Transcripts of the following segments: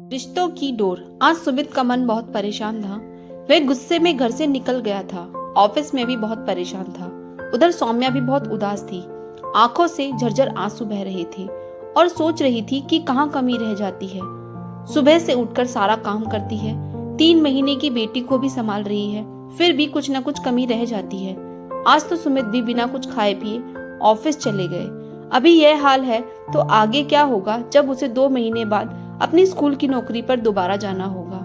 रिश्तों की डोर। आज सुमित का मन बहुत परेशान था। वह गुस्से में घर से निकल गया था। ऑफिस में भी बहुत परेशान था। उधर सौम्या भी बहुत उदास थी। आंखों से झरझर आंसू बह रहे थे और सोच रही थी कि कहाँ कमी रह जाती है। सुबह से उठकर सारा काम करती है, 3 महीने की बेटी को भी संभाल रही है, फिर भी कुछ न कुछ कमी रह जाती है। आज तो सुमित भी बिना कुछ खाए पिए ऑफिस चले गए। अभी यह हाल है तो आगे क्या होगा जब उसे 2 महीने बाद अपनी स्कूल की नौकरी पर दोबारा जाना होगा।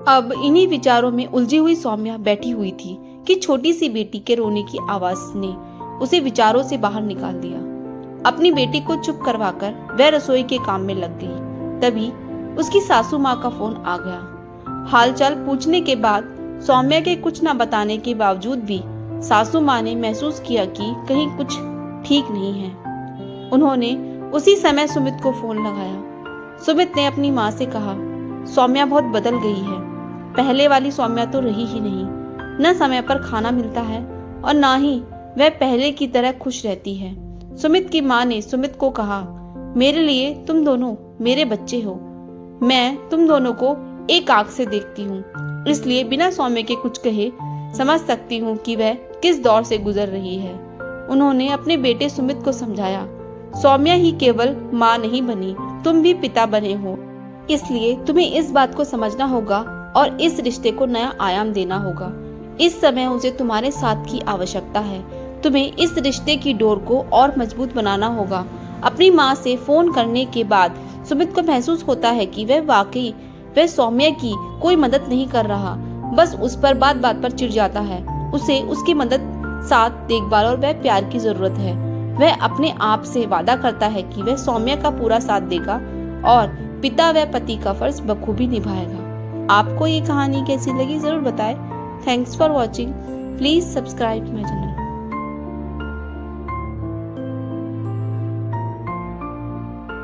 अब इन्हीं विचारों में उलझी हुई सौम्या बैठी हुई थी कि छोटी सी बेटी के रोने की आवाज ने उसे विचारों से बाहर निकाल दिया। अपनी बेटी को चुप करवाकर वह रसोई के काम में लग गई। तभी उसकी सासू माँ का फोन आ गया। हालचाल पूछने के बाद सौम्या के कुछ न बताने के बावजूद भी सासू माँ ने महसूस किया कि कहीं कुछ ठीक नहीं है। उन्होंने उसी समय सुमित को फोन लगाया। सुमित ने अपनी माँ से कहा, सौम्या बहुत बदल गई है। पहले वाली सौम्या तो रही ही नहीं। न समय पर खाना मिलता है और ना ही वह पहले की तरह खुश रहती है। सुमित की माँ ने सुमित को कहा, मेरे लिए तुम दोनों मेरे बच्चे हो। मैं तुम दोनों को एक आंख से देखती हूँ, इसलिए बिना सौम्या के कुछ कहे समझ सकती हूँ कि वह किस दौर से गुजर रही है। उन्होंने अपने बेटे सुमित को समझाया, सौम्या ही केवल माँ नहीं बनी, तुम भी पिता बने हो। इसलिए तुम्हें इस बात को समझना होगा और इस रिश्ते को नया आयाम देना होगा। इस समय उसे तुम्हारे साथ की आवश्यकता है। तुम्हें इस रिश्ते की डोर को और मजबूत बनाना होगा। अपनी माँ से फोन करने के बाद सुमित को महसूस होता है कि वह सौम्या की कोई मदद नहीं कर रहा, बस उस पर बात बात पर चिढ़ जाता है। उसे उसकी मदद, साथ, देखभाल और वह प्यार की जरूरत है। वह अपने आप से वादा करता है कि वह सौम्या का पूरा साथ देगा और पिता व पति का फर्ज बखूबी निभाएगा। आपको ये कहानी कैसी लगी जरूर बताएं। Thanks for watching. Please subscribe my channel.